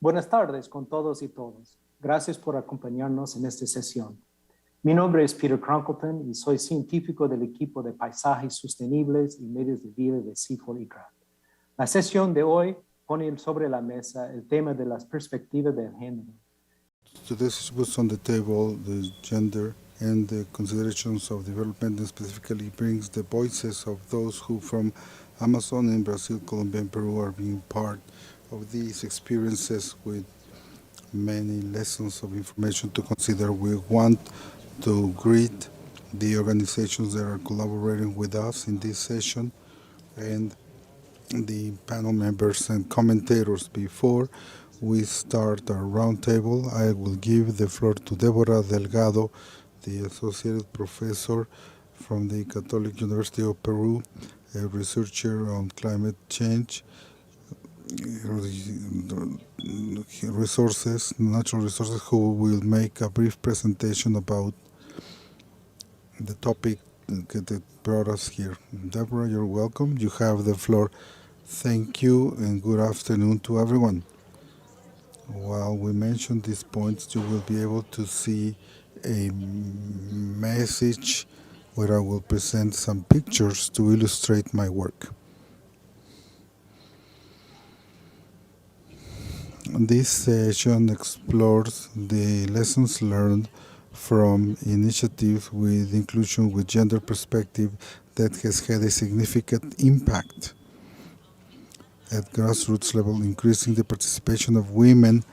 Buenas tardes con todos y todas. Gracias por acompañarnos en esta sesión. Mi nombre es Peter Cronkleton y soy científico del equipo de Paisajes Sostenibles y Medios de Vida de CIFOR ICRAD. La sesión de hoy pone sobre la mesa el tema de las perspectivas del género. Today's puts on the table the gender and the considerations of development, and specifically brings the voices of those who from Amazon and Brazil, Colombia and Peru are being part of these experiences with many lessons of information to consider. We want to greet the organizations that are collaborating with us in this session and the panel members and commentators. Before we start our roundtable, I will give the floor to Deborah Delgado, the Associate Professor from the Catholic University of Peru, a researcher on climate change, resources, natural resources, who will make a brief presentation about the topic that brought us here. Deborah, you're welcome. You have the floor. Thank you and good afternoon to everyone. While we mention these points, you will be able to see a message where I will present some pictures to illustrate my work. This session explores the lessons learned from initiatives with inclusion with gender perspective that has had a significant impact at grassroots level, increasing the participation of women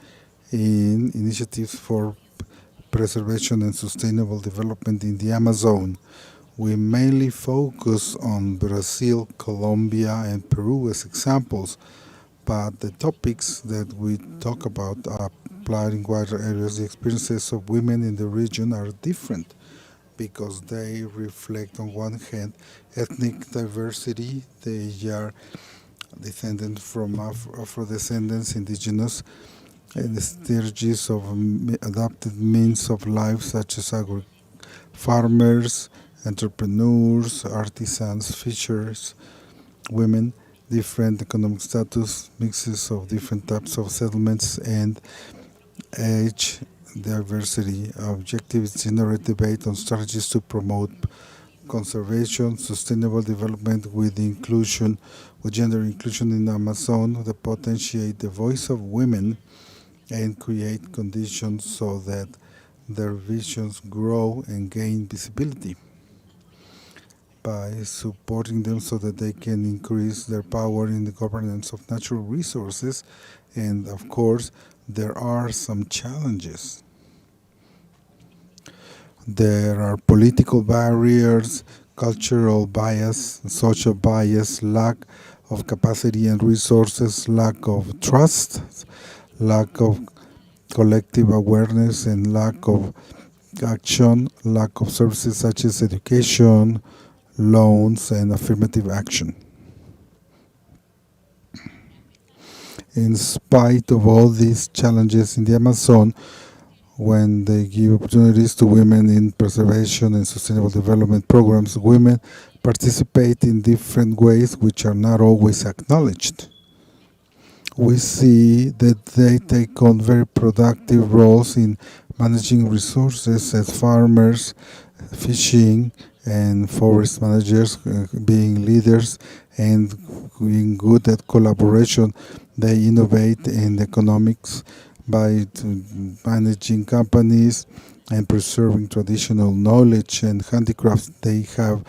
in initiatives for preservation and sustainable development in the Amazon. We mainly focus on Brazil, Colombia, and Peru as examples, but the topics that we talk about are applied in wider areas. The experiences of women in the region are different because they reflect, on one hand, ethnic diversity. They are descendant from Afro-descendants, indigenous, and the strategies of adapted means of life such as farmers, entrepreneurs, artisans, fishers, women, different economic status, mixes of different types of settlements, and age diversity. Objective is to generate debate on strategies to promote conservation, sustainable development with inclusion, with gender inclusion in Amazon, to potentiate the voice of women and create conditions so that their visions grow and gain visibility by supporting them so that they can increase their power in the governance of natural resources. And of course, there are some challenges. There are political barriers, cultural bias, social bias, lack of capacity and resources, lack of trust, lack of collective awareness, and lack of action, lack of services such as education, loans, and affirmative action. In spite of all these challenges in the Amazon, when they give opportunities to women in preservation and sustainable development programs, women participate in different ways which are not always acknowledged. We see that they take on very productive roles in managing resources as farmers, fishing, and forest managers, being leaders and being good at collaboration. They innovate in economics by managing companies and preserving traditional knowledge and handicrafts. They have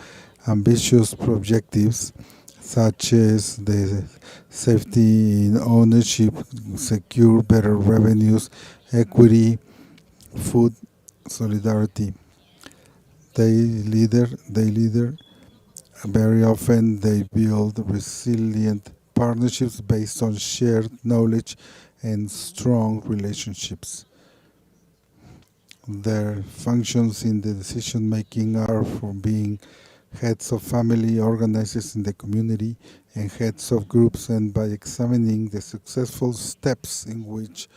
ambitious objectives such as the safety in ownership, secure better revenues, equity, food, solidarity. They leader. Very often they build resilient partnerships based on shared knowledge and strong relationships. Their functions in the decision making are from being heads of family, organizers in the community, and heads of groups, and by examining the successful steps in which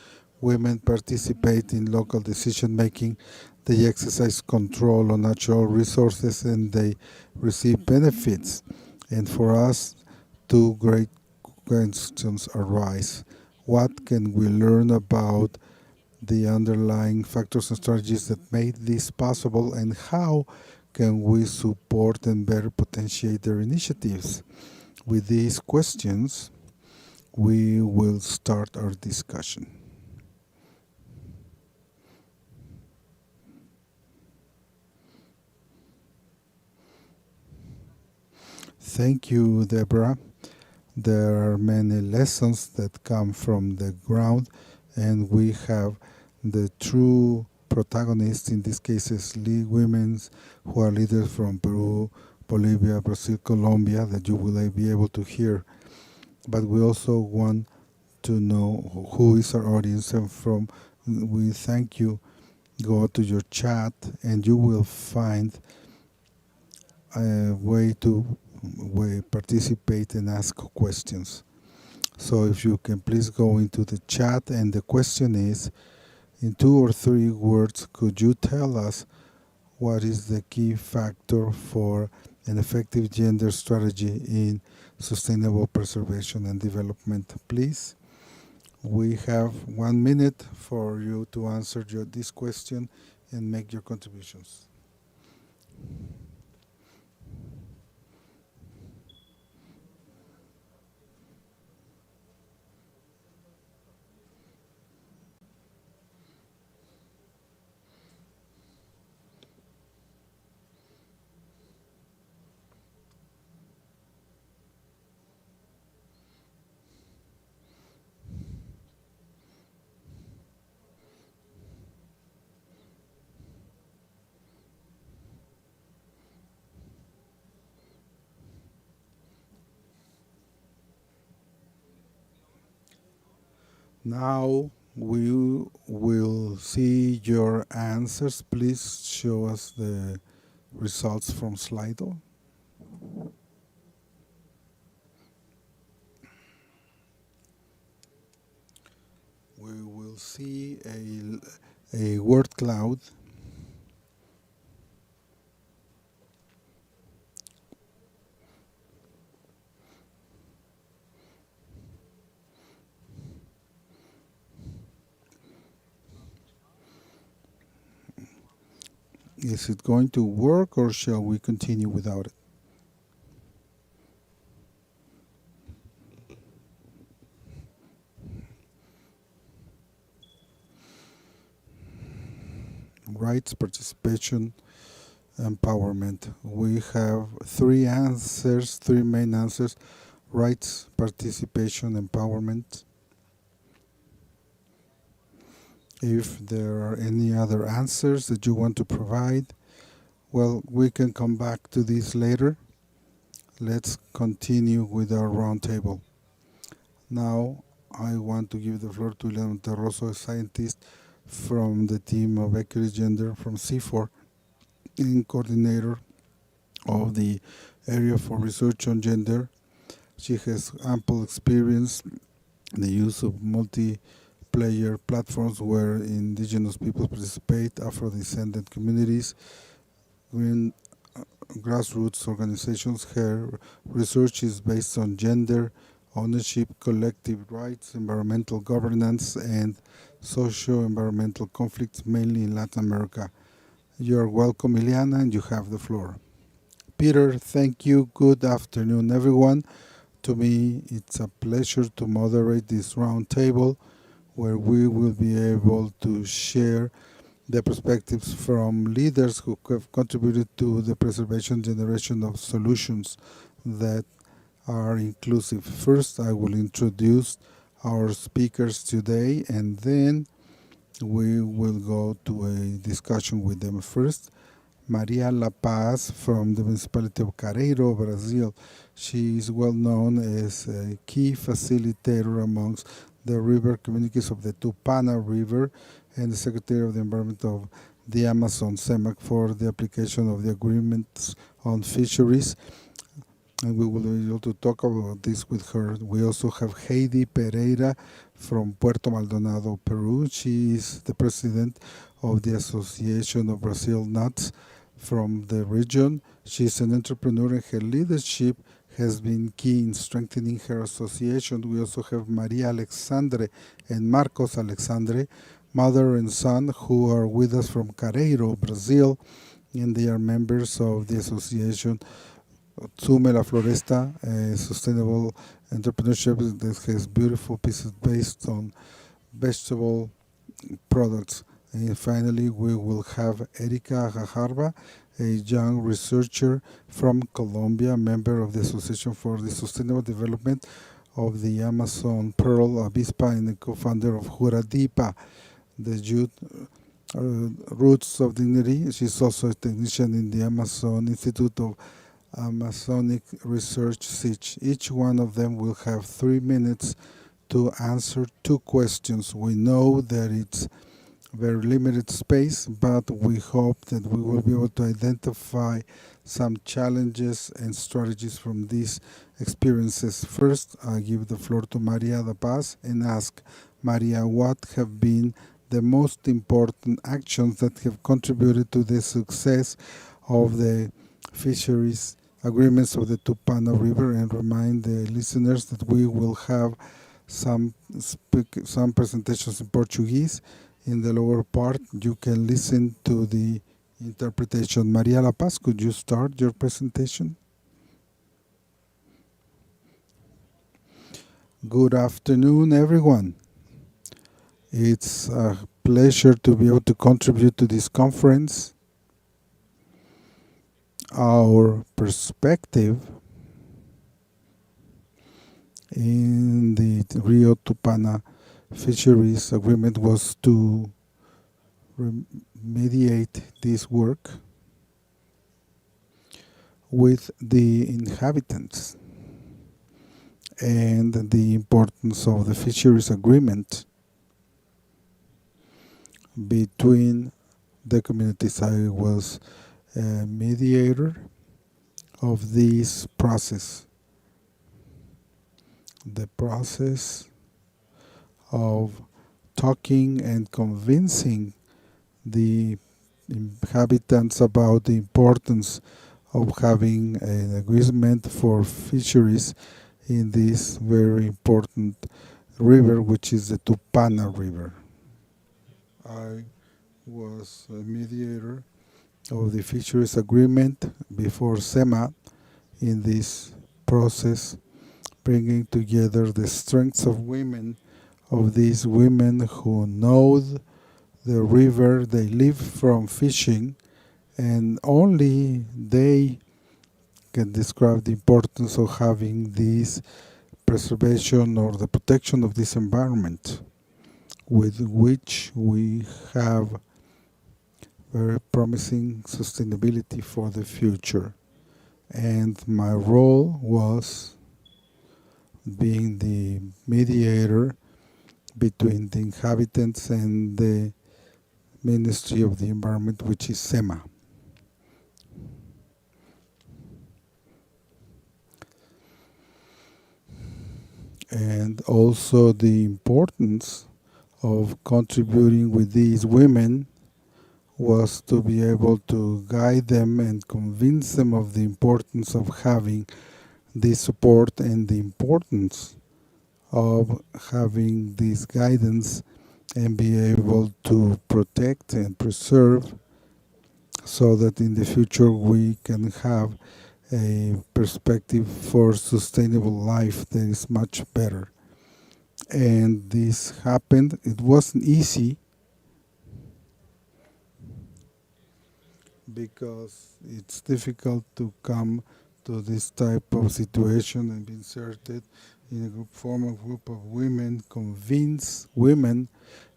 women participate in local decision making, they exercise control on natural resources and they receive benefits. And for us, two great questions arise. What can we learn about the underlying factors and strategies that made this possible, and how can we support and better potentiate their initiatives? With these questions, we will start our discussion. Thank you, Deborah. There are many lessons that come from the ground, and we have the true protagonists, in this case, women who are leaders from Peru, Bolivia, Brazil, Colombia, that you will be able to hear. But we also want to know who is our audience and from. We thank you. Go to your chat, and you will find a way to participate and ask questions. So if you can please go into the chat, and the question is, in 2 or 3 words, could you tell us what is the key factor for an effective gender strategy in sustainable preservation and development? Please, we have 1 minute for you to answer this question and make your contributions. Now we will see your answers. Please show us the results from Slido. We will see a word cloud. Is it going to work, or shall we continue without it? Rights, participation, empowerment. We have 3 answers, 3 main answers: rights, participation, empowerment. If there are any other answers that you want to provide, well, we can come back to this later. Let's continue with our roundtable. Now, I want to give the floor to Leon Terroso, a scientist from the team of Equity Gender from CIFOR and coordinator of the area for research on gender. She has ample experience in the use of multiplayer platforms where indigenous people participate, Afro-descendant communities, grassroots organizations. Her research is based on gender, ownership, collective rights, environmental governance, and socio-environmental conflicts, mainly in Latin America. You're welcome, Ileana, and you have the floor. Peter, thank you. Good afternoon, everyone. To me, it's a pleasure to moderate this roundtable where we will be able to share the perspectives from leaders who have contributed to the preservation generation of solutions that are inclusive. First, I will introduce our speakers today, and then we will go to a discussion with them. First, Maria La Paz from the municipality of Careiro, Brazil. She is well known as a key facilitator amongst the river communities of the Tupana River and the Secretary of the Environment of the Amazon, CEMAC, for the application of the agreements on fisheries. And we will be able to talk about this with her. We also have Heidi Pereira from Puerto Maldonado, Peru. She is the president of the Association of Brazil Nuts from the region. She is an entrepreneur, and her leadership has been key in strengthening her association. We also have Maria Alexandre and Marcos Alexandre, mother and son, who are with us from Careiro, Brazil, and they are members of the association Tsume La Floresta, a sustainable entrepreneurship that has beautiful pieces based on vegetable products. And finally, we will have Erika Gajarba, a young researcher from Colombia, member of the Association for the Sustainable Development of the Amazon Pearl Avispa and the co-founder of Juradipa, the youth Roots of Dignity. She's also a technician in the Amazon Institute of Amazonic Research, SICH. Each one of them will have 3 minutes to answer 2 questions. We know that it's very limited space, but we hope that we will be able to identify some challenges and strategies from these experiences. First, I give the floor to Maria Da Paz and ask Maria, what have been the most important actions that have contributed to the success of the fisheries agreements of the Tupana River, and remind the listeners that we will have some presentations in Portuguese. In the lower part, you can listen to the interpretation. Maria La Paz, could you start your presentation? Good afternoon, everyone. It's a pleasure to be able to contribute to this conference. Our perspective in the Rio Tupana Fisheries Agreement was to mediate this work with the inhabitants and the importance of the fisheries agreement between the communities. I was a mediator of this process, the process of talking and convincing the inhabitants about the importance of having an agreement for fisheries in this very important river, which is the Tupana River. I was a mediator of the fisheries agreement before SEMA in this process, bringing together the strengths of women, of these women who know the river, they live from fishing, and only they can describe the importance of having this preservation or the protection of this environment, with which we have very promising sustainability for the future. And my role was being the mediator between the inhabitants and the Ministry of the Environment, which is SEMA. And also the importance of contributing with these women was to be able to guide them and convince them of the importance of having this support and the importance of having this guidance and be able to protect and preserve, so that in the future we can have a perspective for sustainable life that is much better. And this happened. It wasn't easy, because it's difficult to come to this type of situation and be inserted in a group, form a group of women, convince women,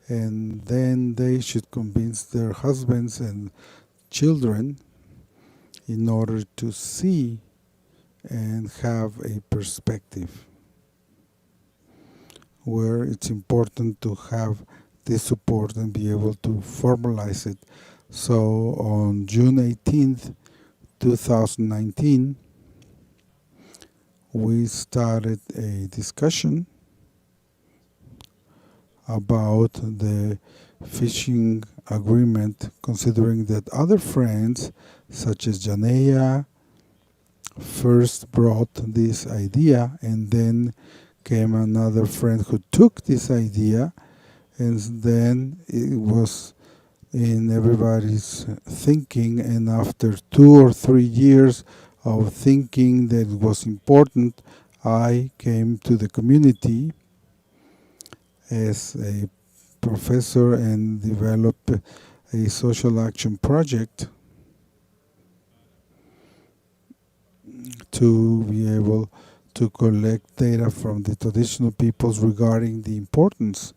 and then they should convince their husbands and children in order to see and have a perspective where it's important to have this support and be able to formalize it. So on June 18th, 2019, we started a discussion about the fishing agreement, considering that other friends, such as Janea first brought this idea, and then came another friend who took this idea, and then it was in everybody's thinking. And after 2 or 3 years of thinking that it was important, I came to the community as a professor and developed a social action project to be able to collect data from the traditional peoples regarding the importance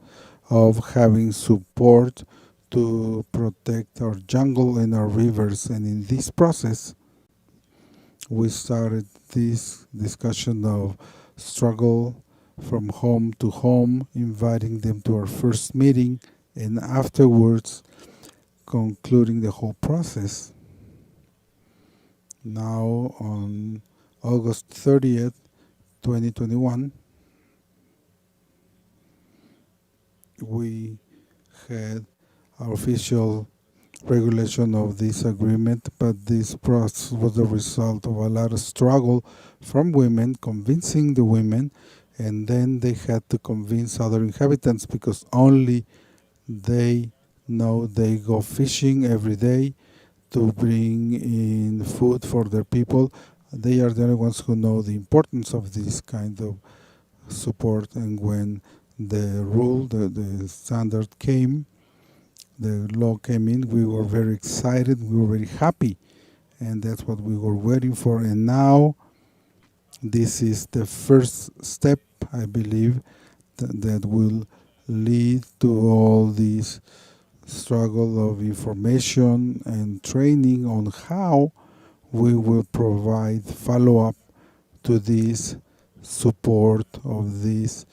of having support to protect our jungle and our rivers. And in this process, we started this discussion of struggle from home to home, inviting them to our first meeting, and afterwards concluding the whole process. Now, on August 30th, 2021, we had our official regulation of this agreement, but this process was the result of a lot of struggle from women, convincing the women, and then they had to convince other inhabitants because only they know. They go fishing every day to bring in food for their people. They are the only ones who know the importance of this kind of support. And when the rule, the standard came, the law came in, we were very excited, we were very happy, and that's what we were waiting for. And now this is the first step, I believe, that will lead to all this struggle of information and training on how we will provide follow-up to this support of this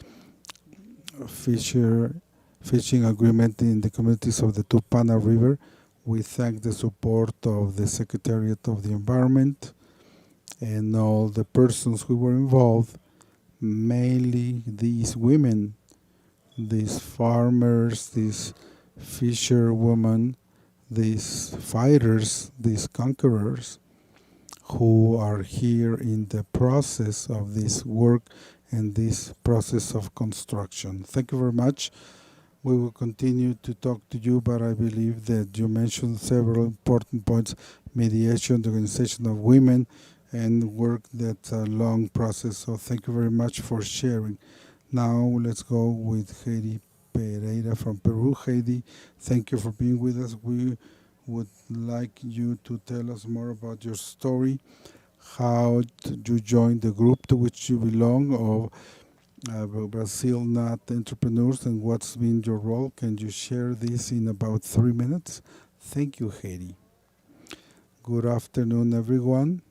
fishing agreement in the communities of the Tupana River. We thank the support of the Secretariat of the Environment and all the persons who were involved, mainly these women, these farmers, these fisherwomen, these fighters, these conquerors, who are here in the process of this work and this process of construction. Thank you very much. We will continue to talk to you, but I believe that you mentioned several important points: mediation, the organization of women, and work that's a long process. So thank you very much for sharing. Now let's go with Heidi Pereira from Peru. Heidi, thank you for being with us. We would like you to tell us more about your story. How did you join the group to which you belong of Brazil Nut Entrepreneurs, and what's been your role? Can you share this in about 3 minutes? Thank you, Heidi. Good afternoon, everyone.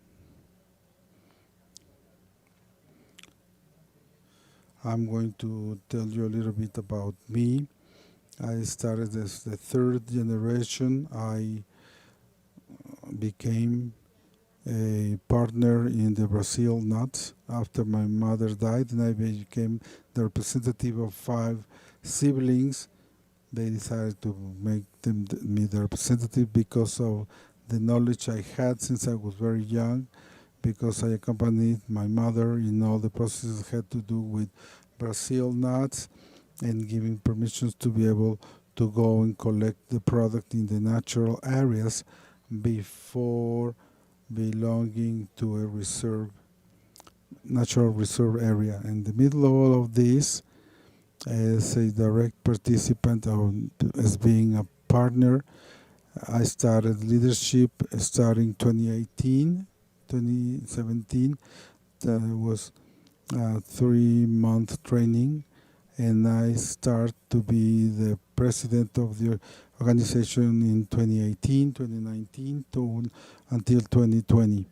I'm going to tell you a little bit about me. I started as the third generation. I became a partner in the Brazil Nuts after my mother died, and I became the representative of 5 siblings. They decided to make me the representative because of the knowledge I had since I was very young, because I accompanied my mother in all the processes that had to do with Brazil nuts and giving permissions to be able to go and collect the product in the natural areas before belonging to a natural reserve area. In the middle of all of this, as a direct participant or as being a partner, I started leadership starting 2018, 2017. That was a 3-month training, and I start to be the president of the organization in 2018, 2019 until 2020.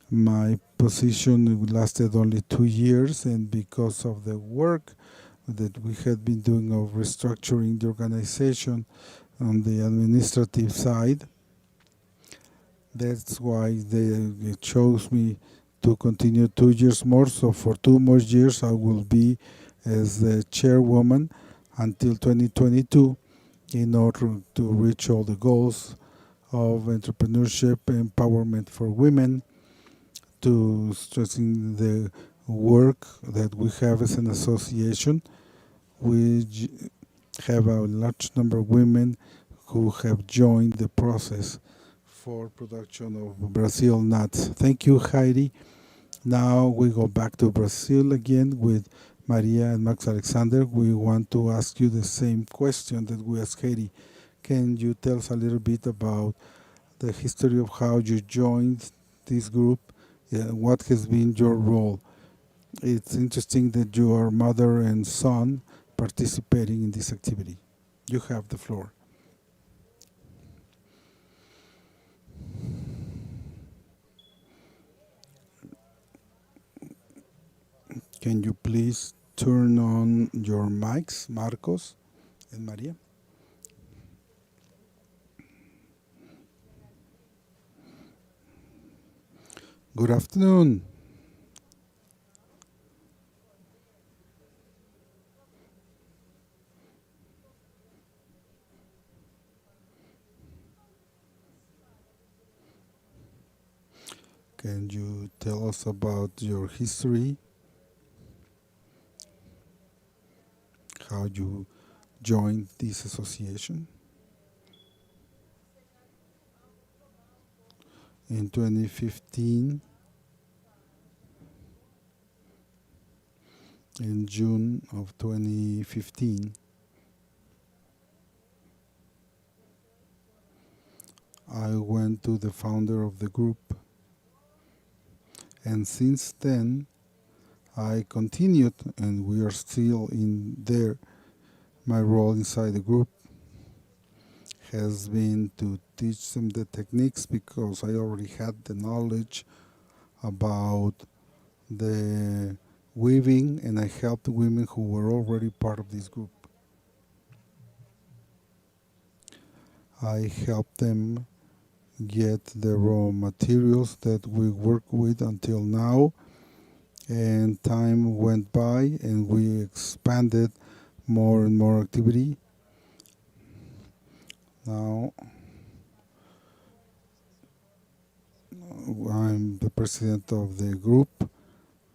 My position lasted only 2 years, and because of the work that we had been doing of restructuring the organization on the administrative side, that's why they chose me to continue 2 years more. So for 2 more years I will be as the chairwoman until 2022 in order to reach all the goals of entrepreneurship, empowerment for women, to stressing the work that we have as an association. We have a large number of women who have joined the process for production of Brazil nuts. Thank you, Heidi. Now we go back to Brazil again with Maria and Max Alexander. We want to ask you the same question that we asked Heidi. Can you tell us a little bit about the history of how you joined this group? What has been your role? It's interesting that you are mother and son participating in this activity. You have the floor. Can you please turn on your mics, Marcos and Maria? Good afternoon. Can you tell us about your history? How you joined this association? In 2015, in June of 2015, I went to the founder of the group, and since then I continued, and we are still in there. My role inside the group has been to teach them the techniques because I already had the knowledge about the weaving, and I helped women who were already part of this group. I helped them get the raw materials that we work with until now, and time went by and we expanded more and more activity. Now I'm the president of the group,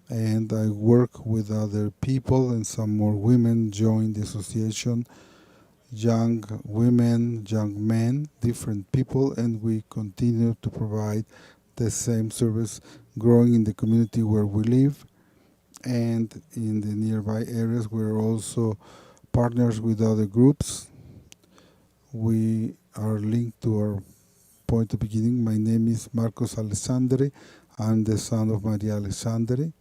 and I work with other people, and some more women join the association, young women, young men, different people, and we continue to provide the same service, growing in the community where we live and in the nearby areas. We're also partners with other groups. We are linked to our point of beginning. My name is Marcos Alessandri. I'm the son of Maria Alessandri.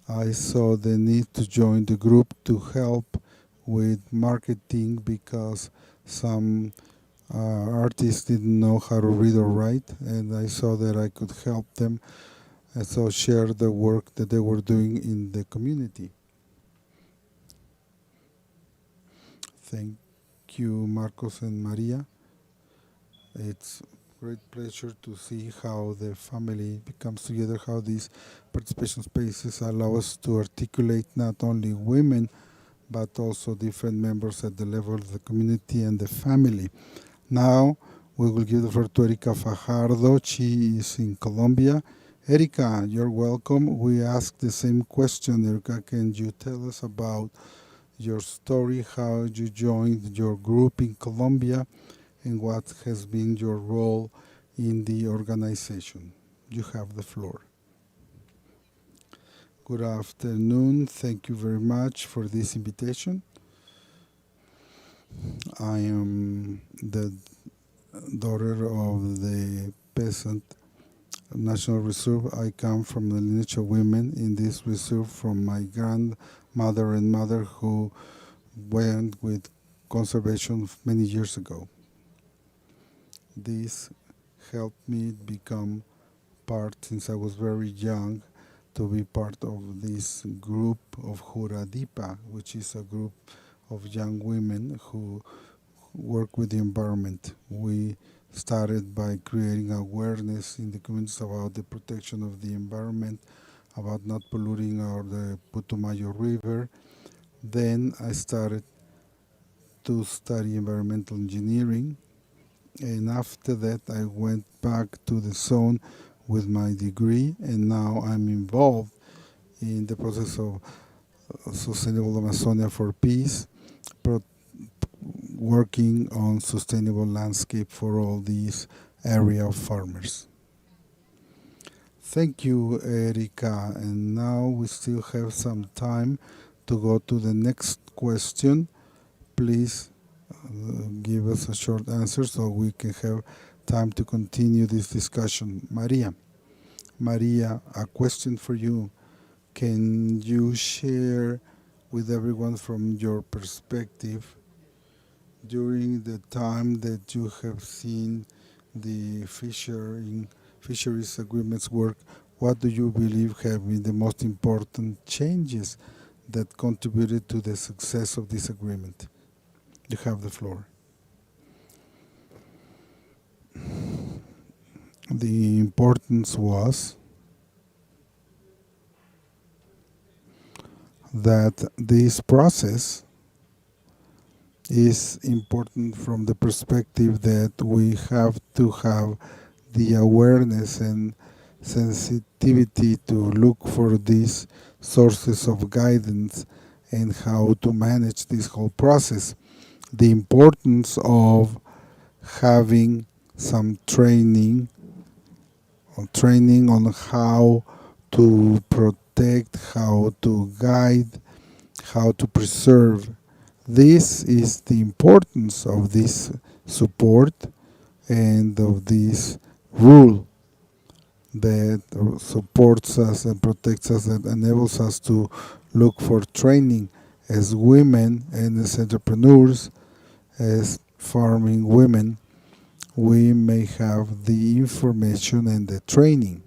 I saw the need to join the group to help with marketing because some artists didn't know how to read or write, and I saw that I could help them, and so share the work that they were doing in the community. Thank you, Marcos and Maria. It's great pleasure to see how the family becomes together, how these participation spaces allow us to articulate not only women but also different members at the level of the community and the family. Now we will give the floor to Erika Fajardo. She is in Colombia. Erika, you're welcome. We asked the same question. Erika, can you tell us about your story, how you joined your group in Colombia, and what has been your role in the organization? You have the floor. Good afternoon. Thank you very much for this invitation. I am the daughter of the peasant National Reserve. I come from the lineage of women in this reserve from my grandmother and mother who went with conservation many years ago. This helped me become part, since I was very young, to be part of this group of Juradipa, which is a group of young women who work with the environment. We started by creating awareness in the communities about the protection of the environment, about not polluting the Putumayo River. Then I started to study environmental engineering, and after that I went back to the zone with my degree, and now I'm involved in the process of Sustainable Amazonia for Peace, pro- working on sustainable landscape for all these area of farmers. Thank you, Erika. And now we still have some time to go to the next question. Please give us a short answer so we can have time to continue this discussion. Maria, a question for you. Can you share with everyone from your perspective during the time that you have seen the fisheries agreements work, what do you believe have been the most important changes that contributed to the success of this agreement? You have the floor. The importance was that this process is important from the perspective that we have to have the awareness and sensitivity to look for these sources of guidance and how to manage this whole process. The importance of having some training on how to protect, how to guide, how to preserve. This is the importance of this support and of this rule that supports us and protects us and enables us to look for training as women and as entrepreneurs, as farming women. We may have the information and the training.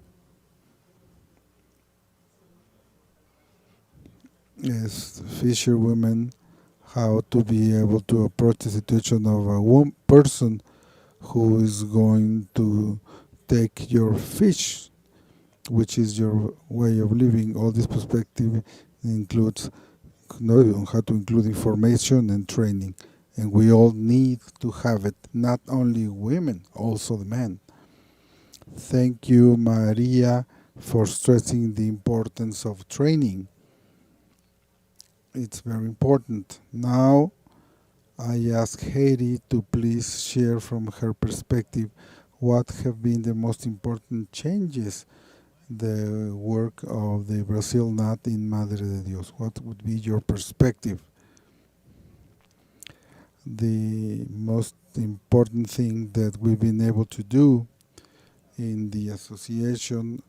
As fisherwomen, how to be able to approach the situation of a person who is going to take your fish, which is your way of living. All this perspective includes how to include information and training. And we all need to have it, not only women, also the men. Thank you, Maria, for stressing the importance of training. It's very important. Now, I ask Heidi to please share from her perspective what have been the most important changes the work of the Brazil Nat in Madre de Dios. What would be your perspective? The most important thing that we've been able to do in the association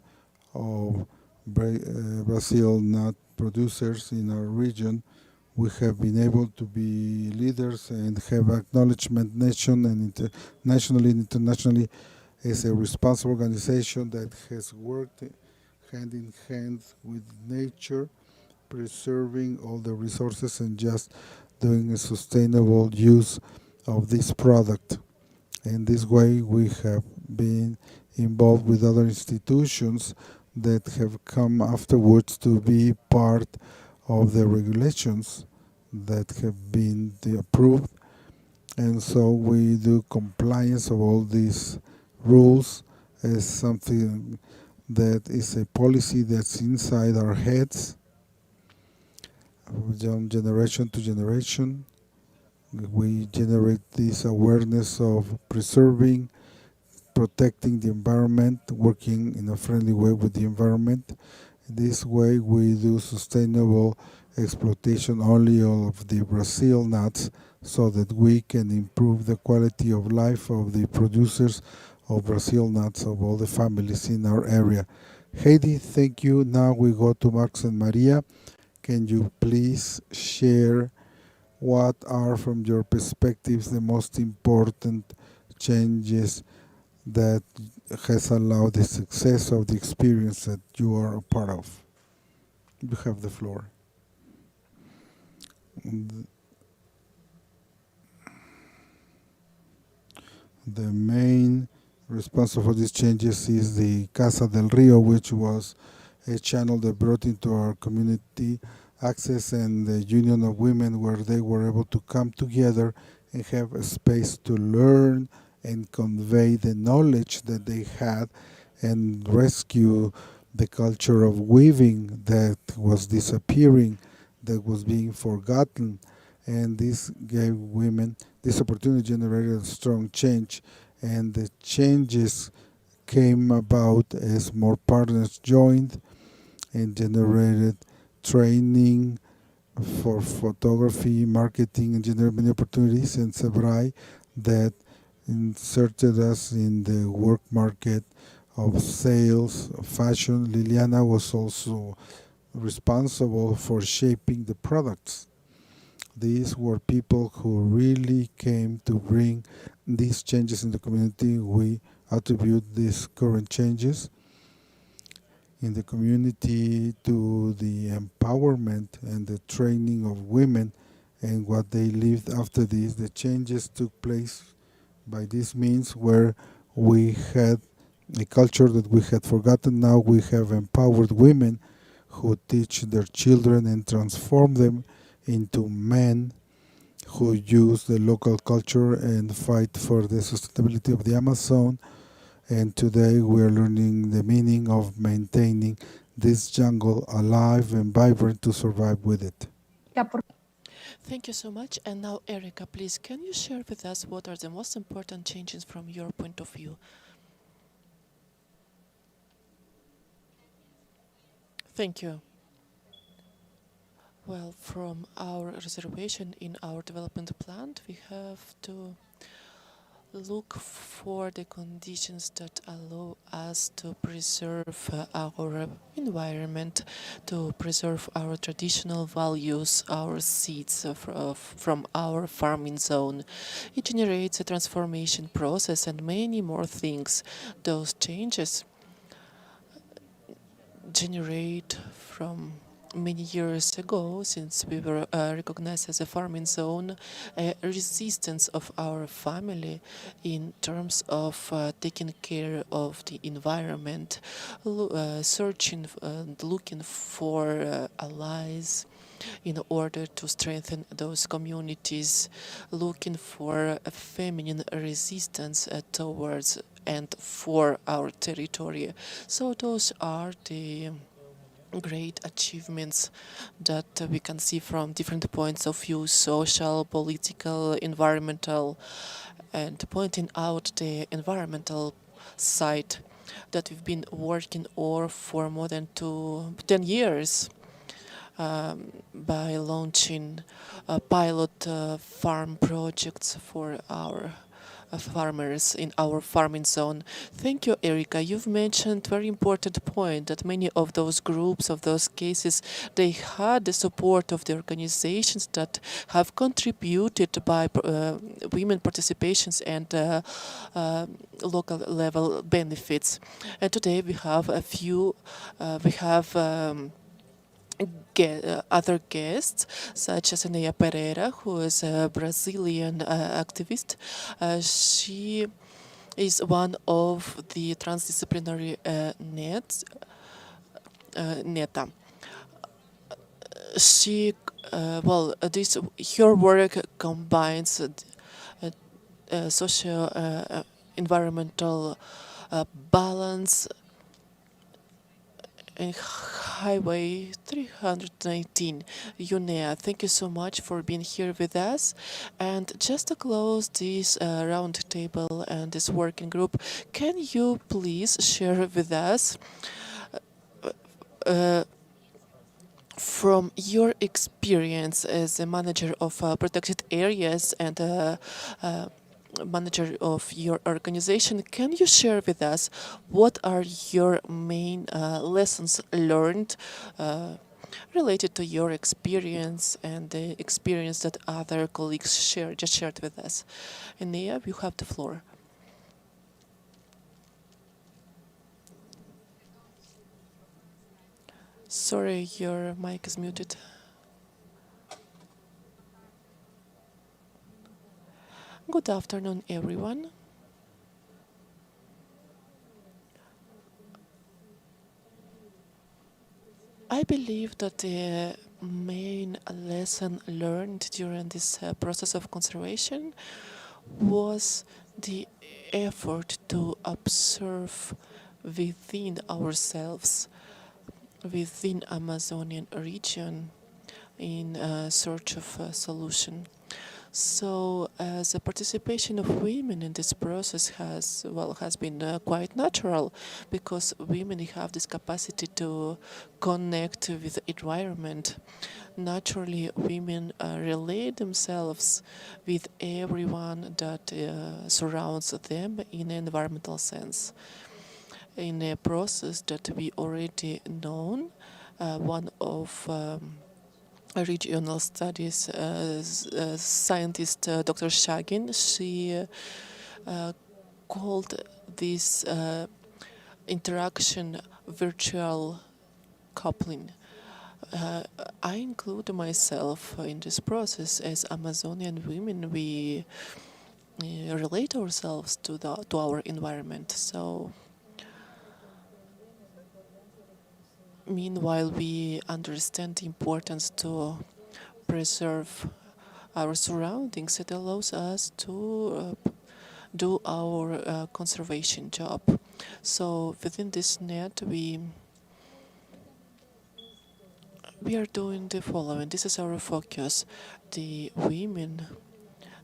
of Brazil nut producers in our region, we have been able to be leaders and have acknowledgement nationally and internationally as a responsible organization that has worked hand in hand with nature, preserving all the resources and just doing a sustainable use of this product. In this way, we have been involved with other institutions that have come afterwards to be part of the regulations that have been approved. And so we do compliance of all these rules as something that is a policy that's inside our heads, from generation to generation. We generate this awareness of preserving, protecting the environment, working in a friendly way with the environment. This way we do sustainable exploitation only of the Brazil nuts so that we can improve the quality of life of the producers of Brazil nuts, of all the families in our area. Heidi, thank you. Now we go to Max and Maria. Can you please share what are, from your perspectives, the most important changes that has allowed the success of the experience that you are a part of? You have the floor. The main responsible for these changes is the Casa del Rio, which was a channel that brought into our community access and the Union of Women, where they were able to come together and have a space to learn and convey the knowledge that they had and rescue the culture of weaving that was disappearing, that was being forgotten. And this gave women this opportunity, generated a strong change, and the changes came about as more partners joined and generated training for photography, marketing, and generated many opportunities. And Sebrae that inserted us in the work market of sales, of fashion. Liliana was also responsible for shaping the products. These were people who really came to bring these changes in the community. We attribute these current changes in the community to the empowerment and the training of women and what they lived after this. The changes took place by this means where we had a culture that we had forgotten. Now we have empowered women who teach their children and transform them into men who use the local culture and fight for the sustainability of the Amazon. And today we are learning the meaning of maintaining this jungle alive and vibrant to survive with it. Thank you so much. And now, Erica, please, can you share with us what are the most important changes from your point of view? Thank you. Well, from our reservation in our development plan, we have to look for the conditions that allow us to preserve our environment, to preserve our traditional values, our seeds from our farming zone. It generates a transformation process and many more things. Those changes generate from many years ago, since we were recognized as a farming zone, a resistance of our family in terms of taking care of the environment, searching and looking for allies in order to strengthen those communities, looking for a feminine resistance towards and for our territory. So those are the great achievements that we can see from different points of view: social, political, environmental, and pointing out the environmental side that we've been working on for more than 10 years. By launching pilot farm projects for our farmers in our farming zone. Thank you, Erica. You've mentioned very important point that many of those groups, of those cases, they had the support of the organizations that have contributed by women participations and local level benefits. And today we have a few, we have other guests, such as Anea Pereira, who is a Brazilian activist. She is one of the transdisciplinary NETA. She, her work combines socio environmental balance in Highway 319. Yunea, thank you so much for being here with us. And just to close this round table and this working group, can you please share with us from your experience as a manager of protected areas and manager of your organization, can you share with us what are your main lessons learned related to your experience and the experience that other colleagues shared with us? Anea, you have the floor. Sorry, your mic is muted. Good afternoon, everyone. I believe that the main lesson learned during this process of conservation was the effort to observe within ourselves, within Amazonian region, in search of a solution. So, the participation of women in this process has been quite natural, because women have this capacity to connect with the environment. Naturally, women relate themselves with everyone that surrounds them in an environmental sense. In a process that we already known, one of regional studies scientist Dr. Shagin, she called this interaction virtual coupling. I include myself in this process. As Amazonian women, we relate ourselves to our environment. So, meanwhile, we understand the importance to preserve our surroundings. It allows us to do our conservation job. So within this net, we are doing the following. This is our focus: the women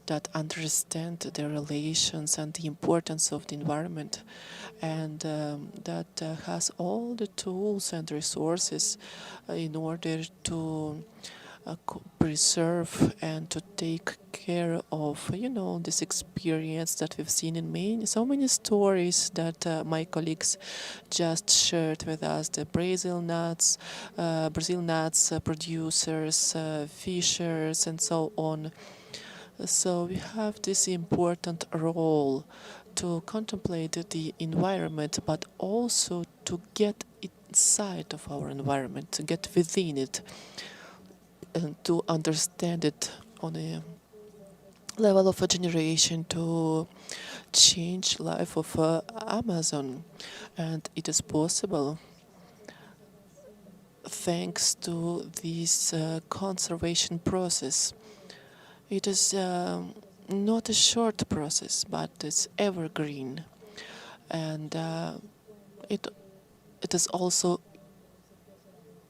that understand their relations and the importance of the environment, and that has all the tools and resources in order to preserve and to take care of, this experience that we've seen in so many stories that my colleagues just shared with us: the Brazil nuts producers, fishers, and so on. So we have this important role to contemplate the environment, but also to get inside of our environment, to get within it, and to understand it on a level of a generation, to change life of Amazon. And it is possible thanks to this conservation process. It is not a short process, but it's evergreen, and it is also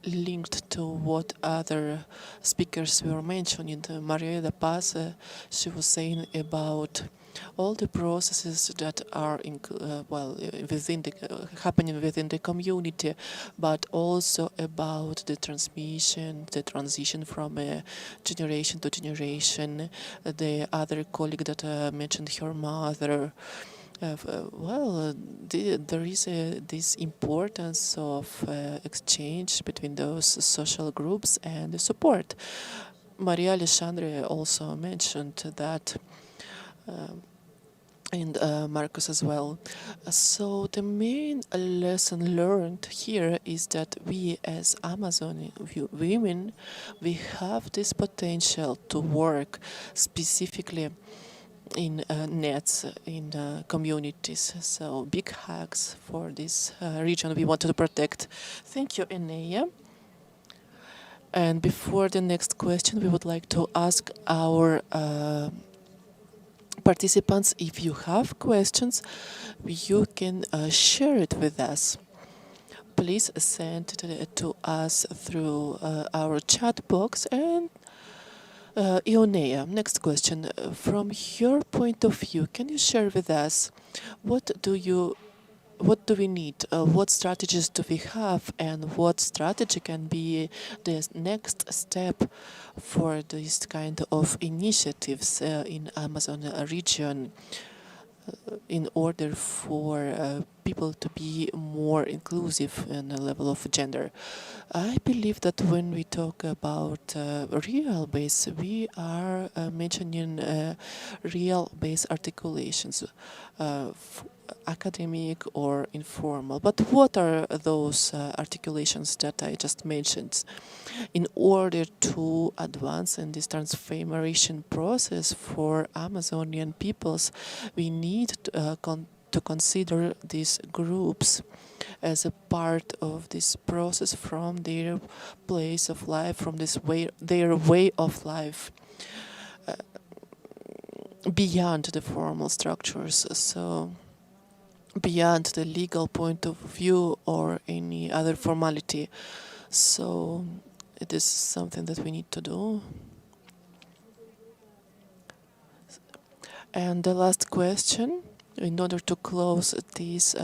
linked to what other speakers were mentioning. Maria da Paz, she was saying about all the processes that are within happening within the community, but also about the transmission, the transition from generation to generation. The other colleague that mentioned her mother. There is this importance of exchange between those social groups and the support. Maria Alexandre also mentioned that, and Marcus as well. So the main lesson learned here is that we as Amazon women, we have this potential to work specifically in nets, in communities. So big hugs for this region we wanted to protect. Thank you, Enea. And before the next question, we would like to ask our participants, if you have questions, you can share it with us. Please send it to us through our chat box. And Ionea, next question. From your point of view, can you share with us what do we need? What strategies do we have, and what strategy can be the next step for this kind of initiatives in Amazon region in order for people to be more inclusive in the level of gender? I believe that when we talk about real base, we are mentioning real base articulations, academic or informal. But what are those articulations that I just mentioned? In order to advance in this transformation process for Amazonian peoples, we need to consider these groups as a part of this process from their place of life, from their way of life, beyond the formal structures. So beyond the legal point of view or any other formality. So it is something that we need to do. And the last question, in order to close this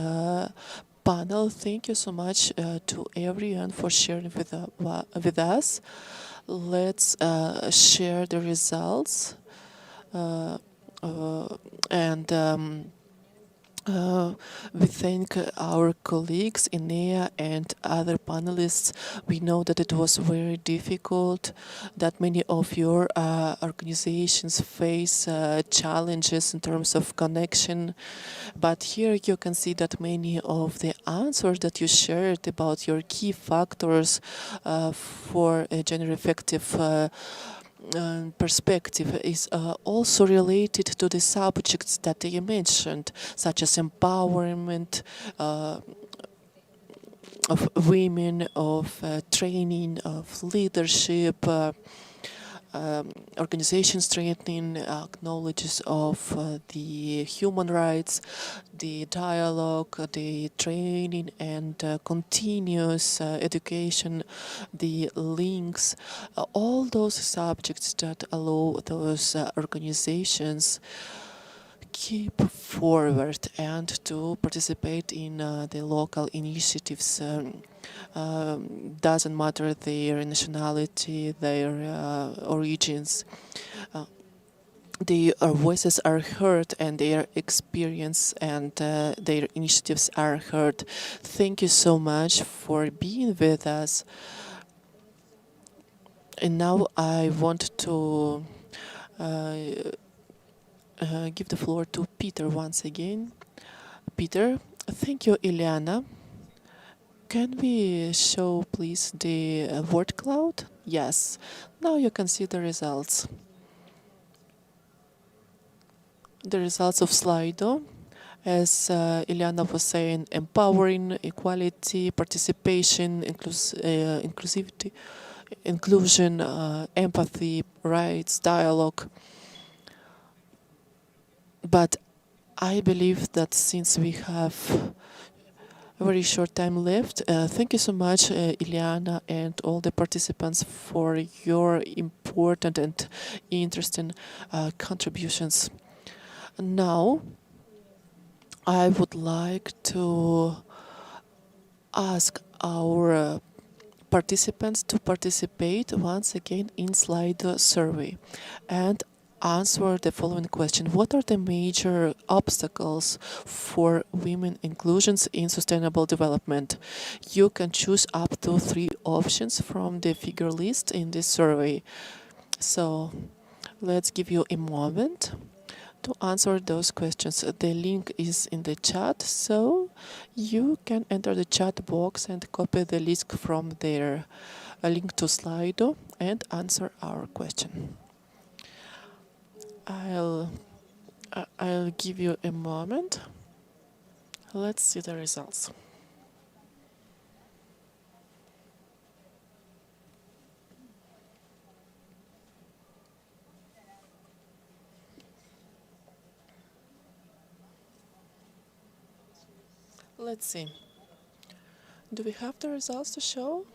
panel, thank you so much to everyone for sharing with us. Let's share the results uh, and we thank our colleagues, Inea and other panelists. We know that it was very difficult, that many of your organizations face challenges in terms of connection. But here you can see that many of the answers that you shared about your key factors for a gender effective perspective is also related to the subjects that you mentioned, such as empowerment of women, of training, of leadership, organization strengthening, acknowledges of the human rights, the dialogue, the training and continuous education, the links, all those subjects that allow those organizations keep forward and to participate in the local initiatives. Doesn't matter their nationality, their origins. Their voices are heard and their experience and their initiatives are heard. Thank you so much for being with us. And now I want to give the floor to Peter once again. Peter, thank you, Ileana. Can we show, please, the word cloud? Yes. Now you can see the results. The results of Slido. As Ileana was saying, empowering, equality, participation, inclusivity, inclusion, empathy, rights, dialogue. But I believe that since we have a very short time left, thank you so much, Ileana, and all the participants for your important and interesting contributions. Now, I would like to ask our participants to participate once again in Slido survey and answer the following question. What are the major obstacles for women inclusions in sustainable development? You can choose up to 3 options from the figure list in this survey. So let's give you a moment to answer those questions. The link is in the chat, so you can enter the chat box and copy the link from there, a link to Slido, and answer our question. I'll give you a moment. Let's see the results. Let's see. Do we have the results to show?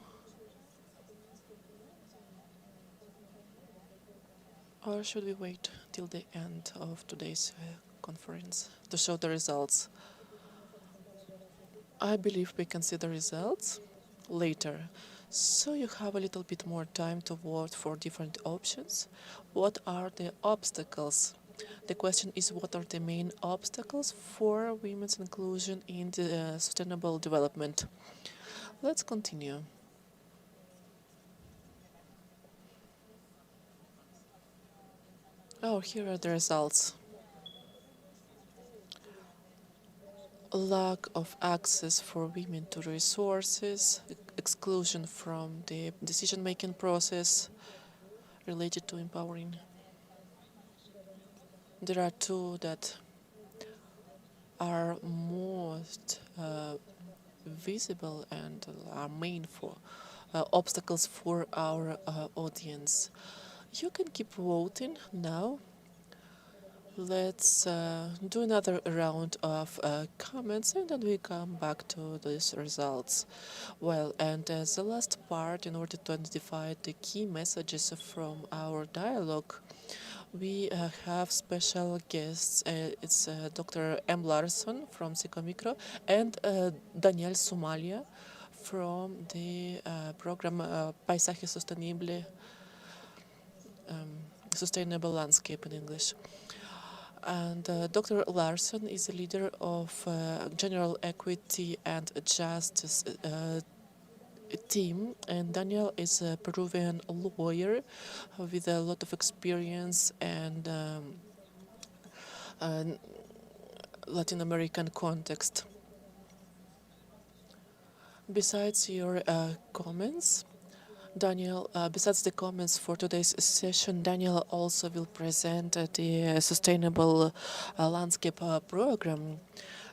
Or should we wait till the end of today's conference to show the results? I believe we can see the results later. So you have a little bit more time to vote for different options. What are the obstacles? The question is, what are the main obstacles for women's inclusion in the sustainable development? Let's continue. Oh, here are the results. Lack of access for women to resources, exclusion from the decision-making process related to empowering. There are 2 that are most visible and are main for obstacles for our audience. You can keep voting now. Let's do another round of comments and then we come back to these results. Well, and as the last part, in order to identify the key messages from our dialogue, we have special guests. It's Dr. M. Larsson from Psychomicro and Daniel Sumalia from the program Paisaje Sostenible, Sustainable Landscape in English. And Dr. Larsson is a leader of General Equity and Justice team, and Daniel is a Peruvian lawyer with a lot of experience and Latin American context. Besides your comments, Daniel, besides the comments for today's session, Daniel also will present the Sustainable Landscape program.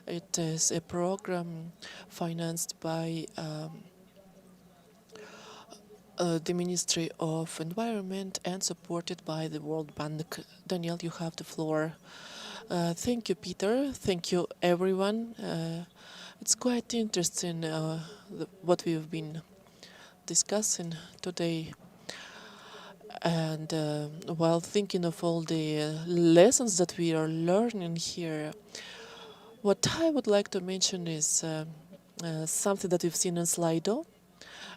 It is a program financed by the Ministry of Environment and supported by the World Bank. Daniel, you have the floor. Thank you, Peter. Thank you, everyone. It's quite interesting what we've been discussing today. And while thinking of all the lessons that we are learning here, what I would like to mention is something that we've seen in Slido,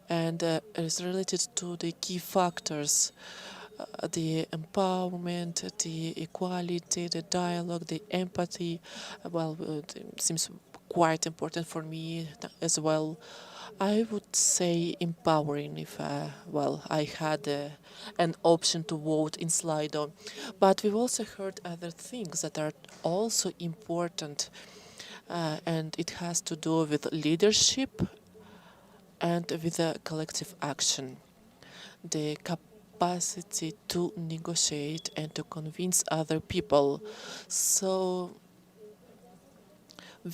and is related to the key factors, the empowerment, the equality, the dialogue, the empathy. Well, it seems quite important for me as well. I would say empowering if, well, I had an option to vote in Slido. But we've also heard other things that are also important, and it has to do with leadership and with a collective action. The capacity to negotiate and to convince other people. So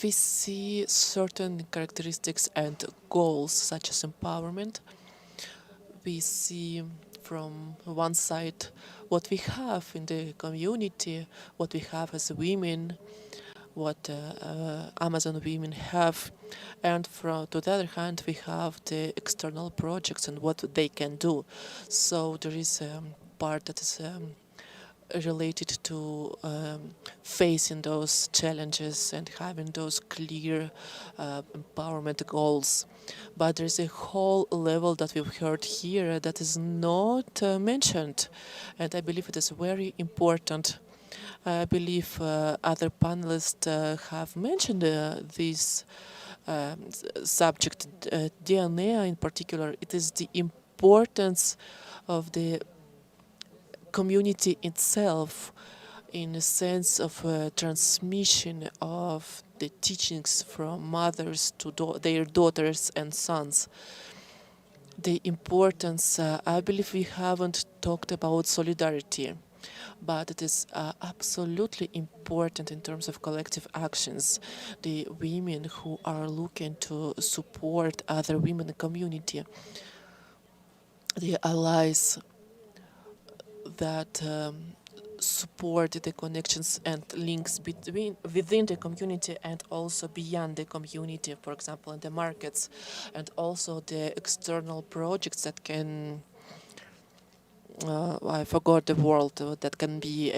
we see certain characteristics and goals such as empowerment. We see from one side what we have in the community, what we have as women, what Amazon women have, and to the other hand we have the external projects and what they can do. So there is a part that is related to facing those challenges and having those clear empowerment goals. But there's a whole level that we've heard here that is not mentioned, and I believe it is very important. I believe other panelists have mentioned this subject, DNA in particular. It is the importance of the community itself in a sense of transmission of the teachings from mothers to their daughters and sons. The importance, I believe we haven't talked about solidarity, but it is absolutely important in terms of collective actions. The women who are looking to support other women in the community, the allies that support the connections and links within the community and also beyond the community, for example, in the markets, and also the external projects that can I forgot the word that can be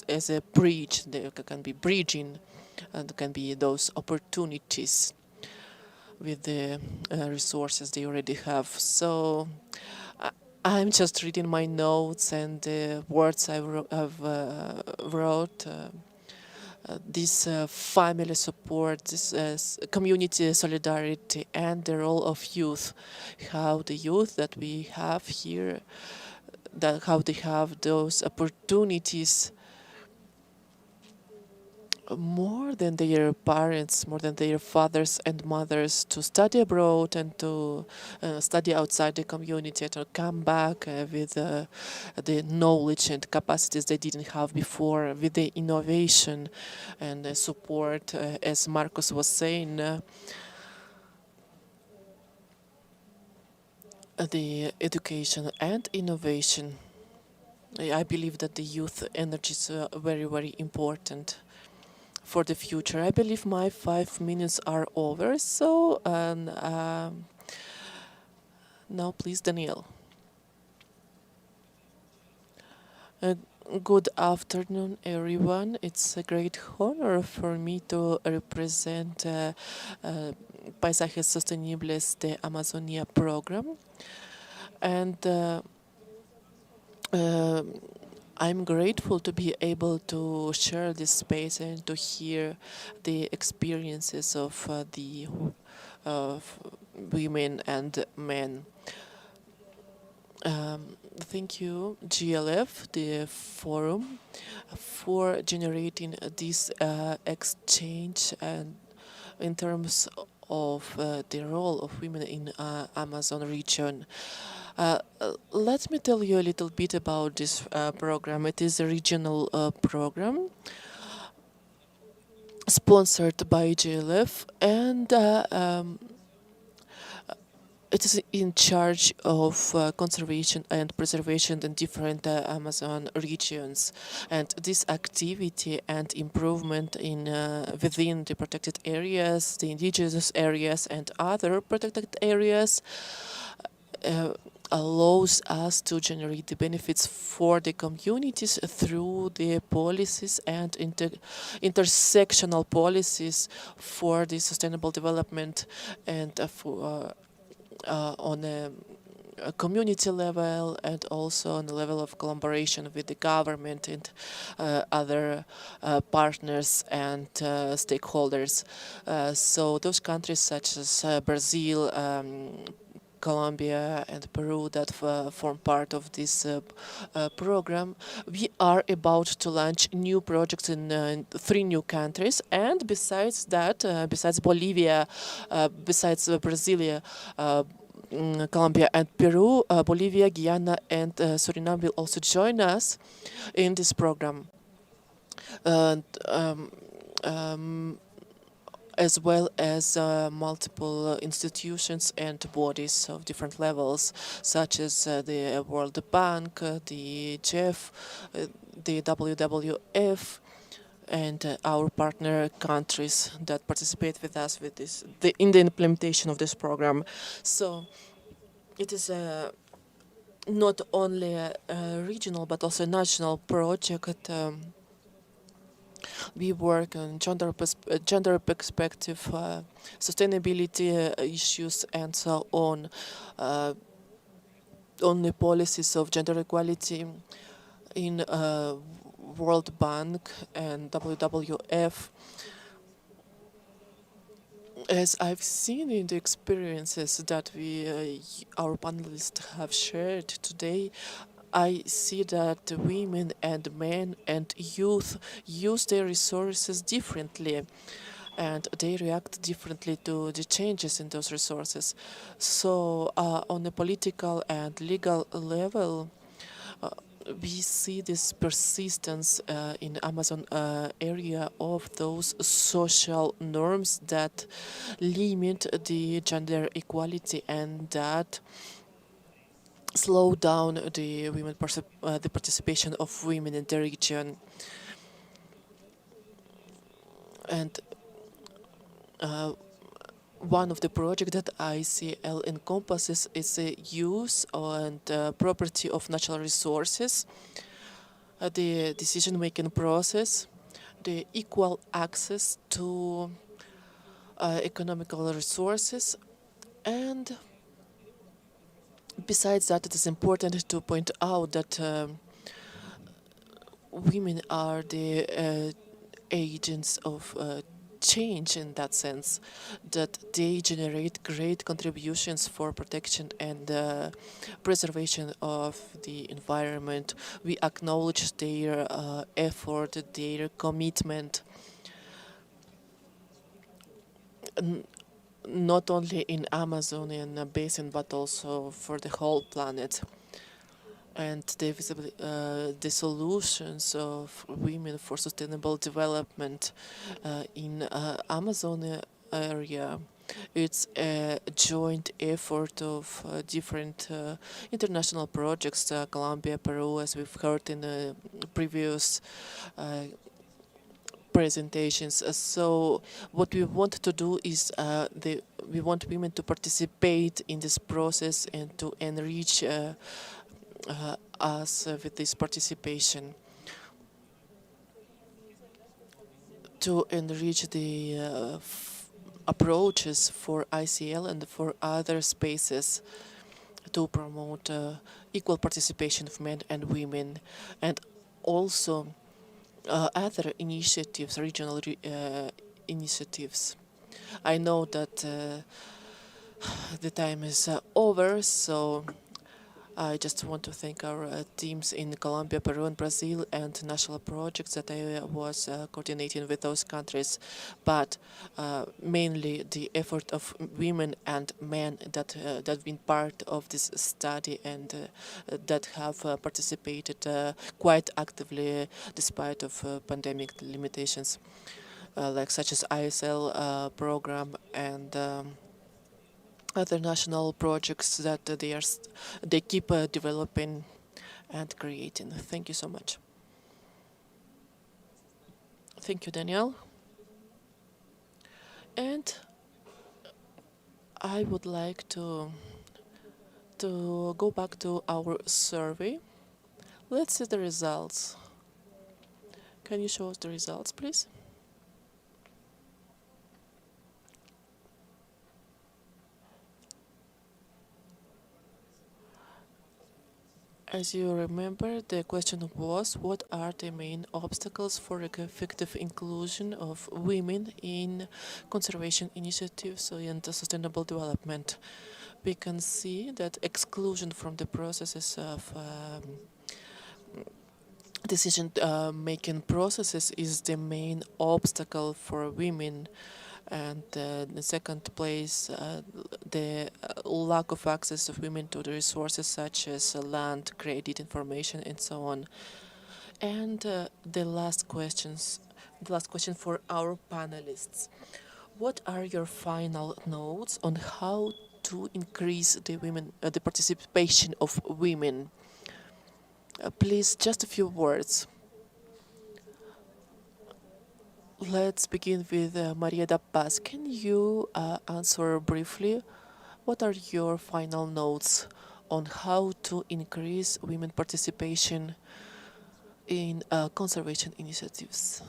as a bridge. There can be bridging, and can be those opportunities with the resources they already have. So I'm just reading my notes and the words I wrote. This family support, this community solidarity, and the role of youth. How the youth that we have here, that how they have those opportunities more than their parents, more than their fathers and mothers, to study abroad and to study outside the community, to come back with the knowledge and capacities they didn't have before, with the innovation and support, as Marcos was saying, the education and innovation I believe that the youth energy is very, very important for the future. I believe my 5 minutes are over, so now please, Daniel. Uh, Good afternoon, everyone. It's a great honor for me to represent Paisajes Sostenibles de Amazonia program. And I'm grateful to be able to share this space and to hear the experiences of the women and men. Thank you, GLF, the forum, for generating this exchange and in terms of the role of women in Amazon region. Let me tell you a little bit about this program. It is a regional program sponsored by GLF, and it is in charge of conservation and preservation in different Amazon regions. And this activity and improvement in within the protected areas, the indigenous areas, and other protected areas allows us to generate the benefits for the communities through the policies and intersectional policies for the sustainable development and on a community level and also on the level of collaboration with the government and other partners and stakeholders. So those countries such as Brazil, Colombia and Peru that form part of this program. We are about to launch new projects in 3 new countries, and besides that, besides Bolivia, besides Brasilia, Colombia and Peru, Bolivia, Guyana and Suriname will also join us in this program. And as well as multiple institutions and bodies of different levels, such as the World Bank, the GEF, the WWF, and our partner countries that participate with us with this in the implementation of this program. So it is not only a regional but also a national project. We work on gender perspective, sustainability issues, and so on the policies of gender equality in World Bank and WWF. As I've seen in the experiences that our panelists have shared today, I see that women and men and youth use their resources differently, and they react differently to the changes in those resources. So on a political and legal level, we see this persistence in Amazon area of those social norms that limit the gender equality and that slow down the participation of women in the region. And one of the projects that ICL encompasses is the use and property of natural resources, the decision-making process, the equal access to economical resources, and besides that, it is important to point out that women are the agents of change in that sense, that they generate great contributions for protection and preservation of the environment. We acknowledge their effort, their commitment, not only in Amazonian basin but also for the whole planet. And the solutions of women for sustainable development in Amazon area It's a joint effort of different international projects, Colombia, Peru, as we've heard in the previous presentations. So what we want to do is we want women to participate in this process and to enrich us with this participation, to enrich the approaches for ICL and for other spaces, to promote equal participation of men and women, and also other initiatives, regional initiatives. I know that the time is over, so I just want to thank our teams in Colombia, Peru, and Brazil, and national projects that I was coordinating with those countries, but mainly the effort of women and men that have been part of this study and that have participated quite actively despite of pandemic limitations, like such as ISL program and other national projects that they keep developing and creating. Thank you so much. Thank you, Danielle. And I would like to go back to our survey. Let's see the results. Can you show us the results, please? As you remember, the question was, what are the main obstacles for effective inclusion of women in conservation initiatives and sustainable development? We can see that exclusion from the processes of decision-making processes is the main obstacle for women, and in second place, the lack of access of women to the resources such as land, credit, information, and so on. And the last question for our panelists: what are your final notes on how to increase the participation of women? Please, just a few words. Let's begin with Maria da Paz. Can you answer briefly? What are your final notes on how to increase women participation in conservation initiatives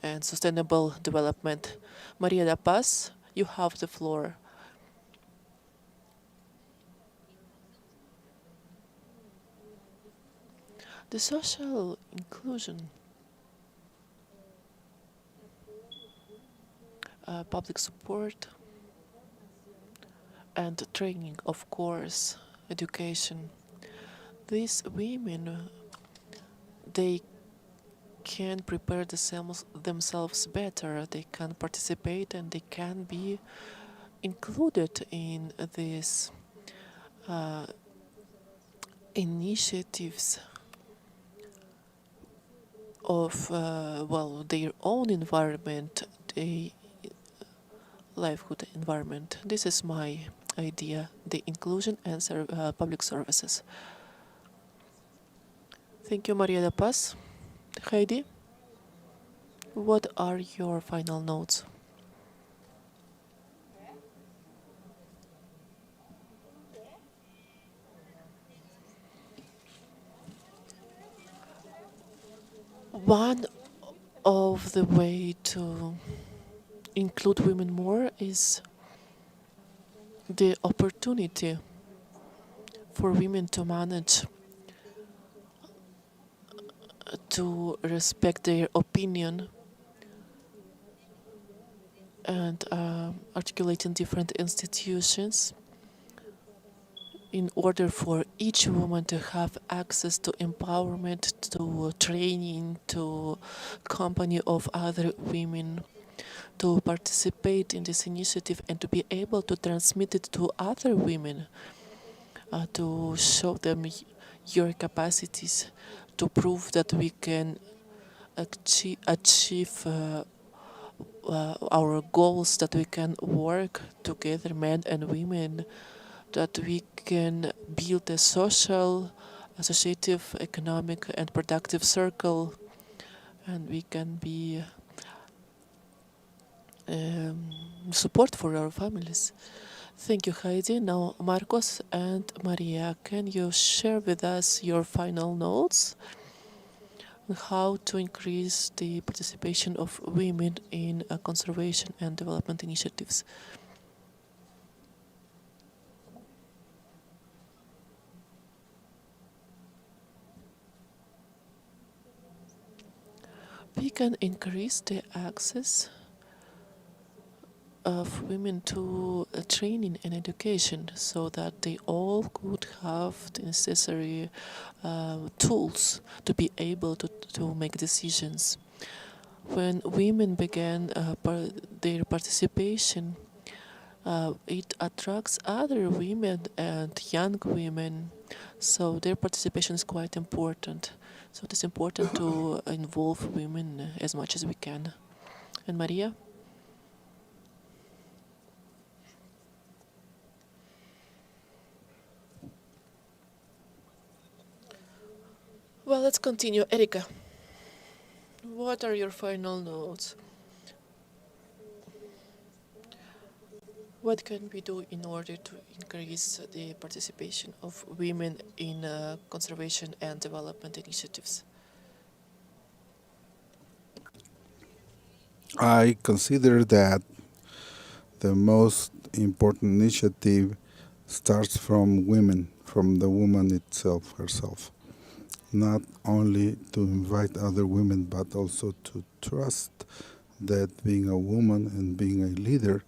and sustainable development? Maria da Paz, you have the floor. The social inclusion, public support, and training, of course, education. These women, they can prepare themselves better, they can participate and they can be included in these initiatives of their own environment, the livelihood environment. This is my idea, the inclusion and public services. Thank you, Maria da Paz. Heidi, what are your final notes? One of the way to include women more is the opportunity for women to manage, to respect their opinion, and articulate in different institutions in order for each woman to have access to empowerment, to training, to company of other women, to participate in this initiative and to be able to transmit it to other women, to show them your capacities, to prove that we can achieve our goals, that we can work together, men and women, that we can build a social, associative, economic, and productive circle, and we can be support for our families. Thank you, Heidi. Now, Marcos and Maria, can you share with us your final notes on how to increase the participation of women in conservation and development initiatives? We can increase the access of women to training and education, so that they all could have the necessary tools to be able to make decisions. When women began their participation, it attracts other women and young women, so their participation is quite important. So it is important to involve women as much as we can. And Maria? Well, let's continue. Erika, what are your final notes? What can we do in order to increase the participation of women in conservation and development initiatives? I consider that the most important initiative starts from women, from the woman itself, herself. Not only to invite other women, but also to trust that being a woman and being a leader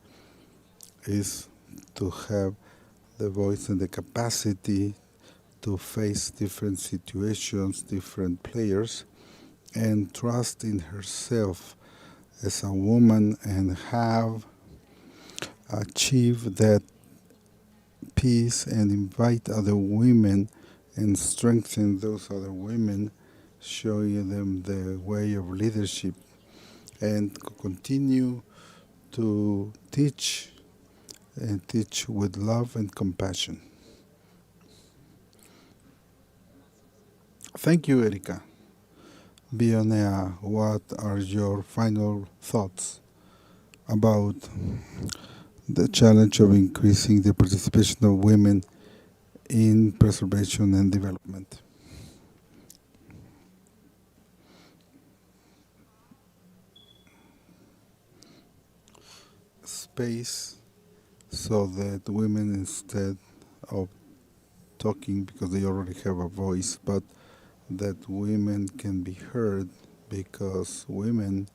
is to have the voice and the capacity to face different situations, different players, and trust in herself as a woman and have achieved that peace and invite other women and strengthen those other women, showing them the way of leadership, and continue to teach and teach with love and compassion. Thank you, Erika. Bionea, what are your final thoughts about the challenge of increasing the participation of women in preservation and development? Space so that women, instead of talking because they already have a voice, but that women can be heard, because women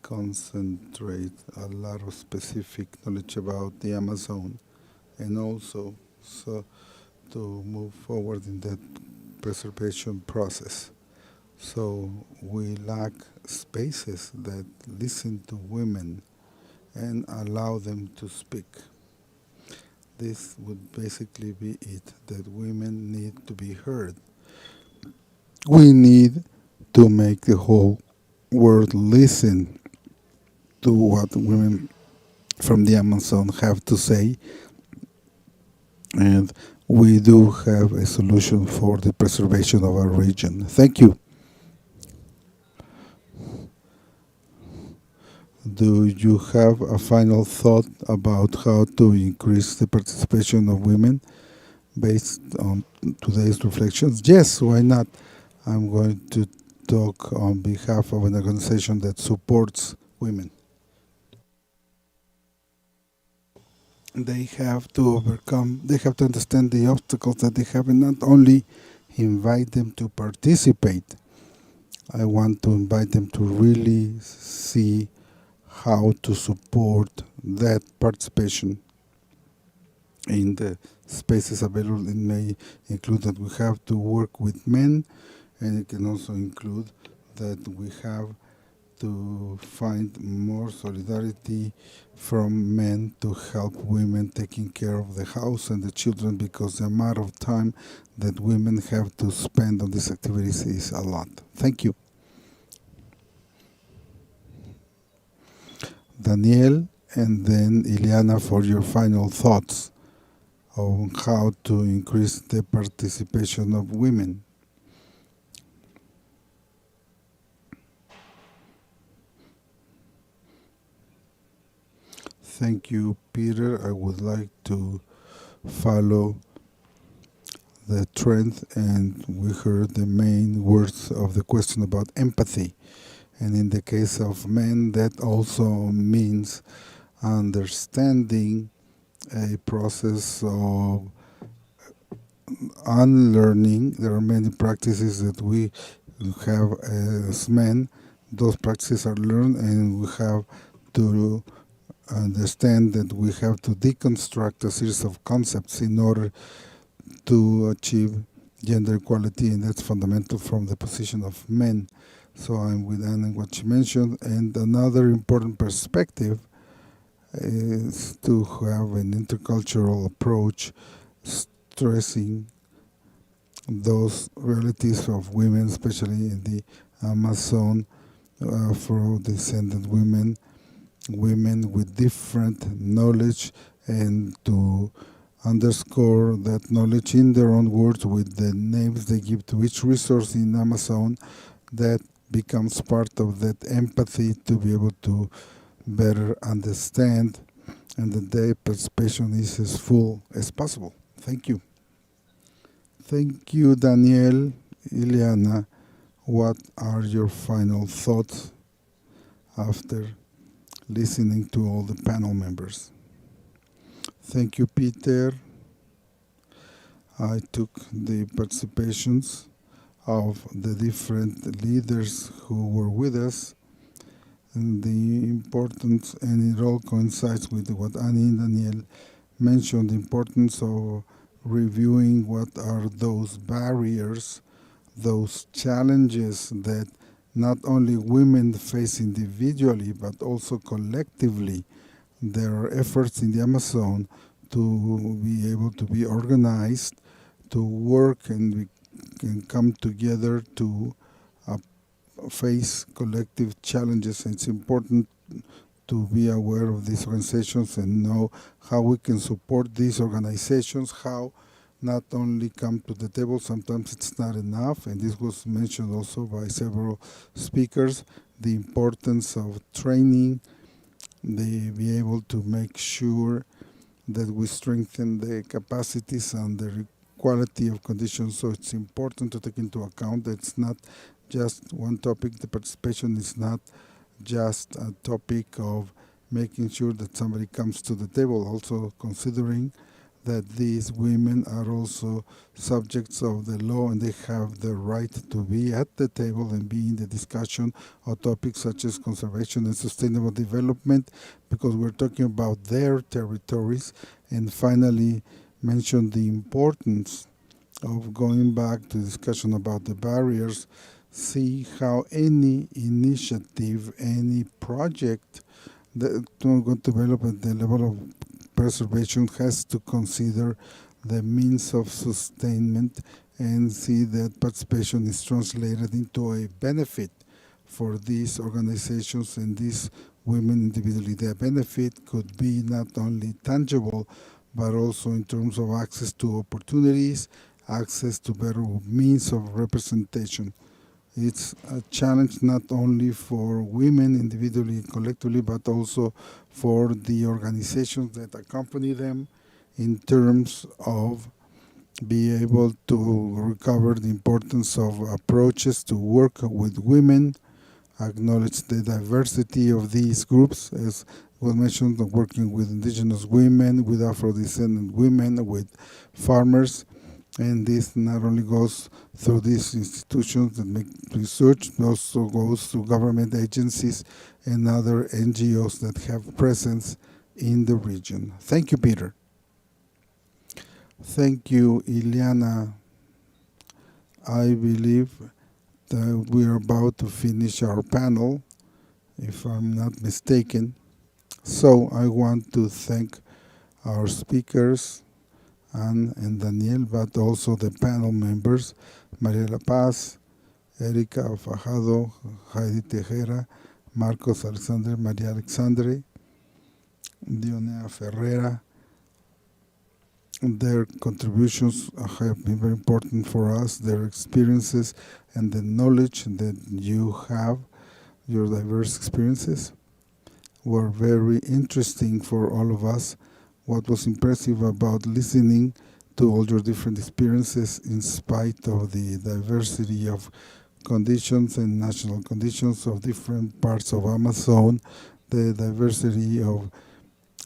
concentrate a lot of specific knowledge about the Amazon, and also so to move forward in that preservation process. So we lack spaces that listen to women and allow them to speak. This would basically be it, that women need to be heard. We need to make the whole world listen to what women from the Amazon have to say, and we do have a solution for the preservation of our region. Thank you. Do you have a final thought about how to increase the participation of women based on today's reflections? Yes, why not? I'm going to talk on behalf of an organization that supports women. They have to overcome, they have to understand the obstacles that they have, and not only invite them to participate. I want to invite them to really see how to support that participation in the spaces available. It may include that we have to work with men, and it can also include that we have to find more solidarity from men to help women taking care of the house and the children, because the amount of time that women have to spend on these activities is a lot. Thank you. Daniel, and then Ileana for your final thoughts on how to increase the participation of women. Thank you, Peter. I would like to follow the trend, and we heard the main words of the question about empathy. And in the case of men, that also means understanding a process of unlearning. There are many practices that we have as men. Those practices are learned, and we have to understand that we have to deconstruct a series of concepts in order to achieve gender equality, and that's fundamental from the position of men. So I'm with Anna in what she mentioned. And another important perspective is to have an intercultural approach, stressing those realities of women, especially in the Amazon, Afro-descendant women, women with different knowledge, and to underscore that knowledge in their own words with the names they give to each resource in Amazon. That becomes part of that empathy to be able to better understand, and that their participation is as full as possible. Thank you. Thank you, Daniel. Ileana, what are your final thoughts after listening to all the panel members? Thank you, Peter. I took the participations of the different leaders who were with us, and the importance, and it all coincides with what Annie and Daniel mentioned, the importance of reviewing what are those barriers, those challenges that not only women face individually but also collectively. There are efforts in the Amazon to be able to be organized, to work, and we can come together to face collective challenges. And it's important to be aware of these organizations and know how we can support these organizations, how not only come to the table, sometimes it's not enough, and this was mentioned also by several speakers, the importance of training, be able to make sure that we strengthen the capacities and the quality of conditions. So it's important to take into account that it's not just one topic. The participation is not just a topic of making sure that somebody comes to the table, also considering that these women are also subjects of the law, and they have the right to be at the table and be in the discussion of topics such as conservation and sustainable development, because we're talking about their territories. And finally, mention the importance of going back to discussion about the barriers, see how any initiative, any project that we're going to develop at the level of preservation has to consider the means of sustainment and see that participation is translated into a benefit for these organizations and these women individually. The benefit could be not only tangible, but also in terms of access to opportunities, access to better means of representation. It's a challenge not only for women individually, collectively, but also for the organizations that accompany them in terms of be able to recover the importance of approaches to work with women, acknowledge the diversity of these groups, as was mentioned, working with indigenous women, with Afro-descendant women, with farmers. And this not only goes through these institutions that make research, but also goes through government agencies and other NGOs that have presence in the region. Thank you, Peter. Thank you, Ileana. I believe that we are about to finish our panel, if I'm not mistaken. So I want to thank our speakers, Anne and Daniel, but also the panel members, Maria La Paz, Erika Fajardo, Heidi Tejera, Marcos Alexander, Maria Alexandre, Dionea Ferreira. Their contributions have been very important for us, their experiences and the knowledge that you have, your diverse experiences, were very interesting for all of us. What was impressive about listening to all your different experiences in spite of the diversity of conditions and national conditions of different parts of Amazon, the diversity of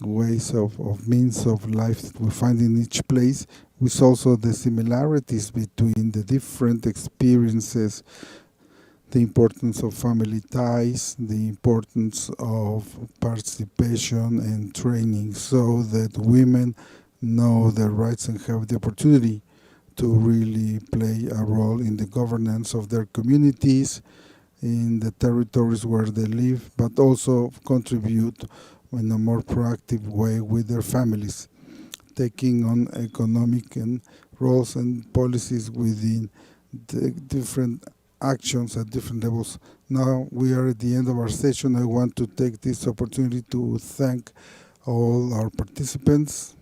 ways of means of life that we find in each place, with also the similarities between the different experiences, the importance of family ties, the importance of participation and training so that women know their rights and have the opportunity to really play a role in the governance of their communities, in the territories where they live, but also contribute in a more proactive way with their families, taking on economic and roles and policies within the different actions at different levels. Now we are at the end of our session. I want to take this opportunity to thank all our participants.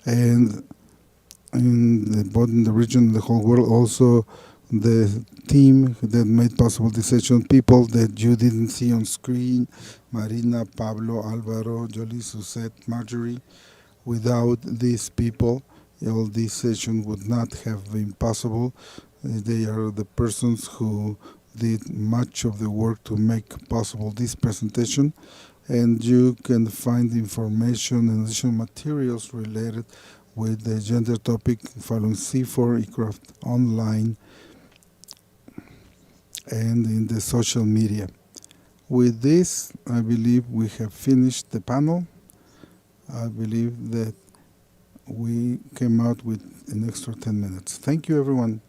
And both in the region and the whole world, also the team that made possible this session, people that you didn't see on screen, Marina, Pablo, Alvaro, Jolie, Suzette, Marjorie. Without these people, all this session would not have been possible. They are the persons who did much of the work to make possible this presentation. And you can find information and additional materials related with the gender topic following C4 eCraft online and in the social media. With this, I believe we have finished the panel. I believe that we came out with an extra 10 minutes. Thank you, everyone.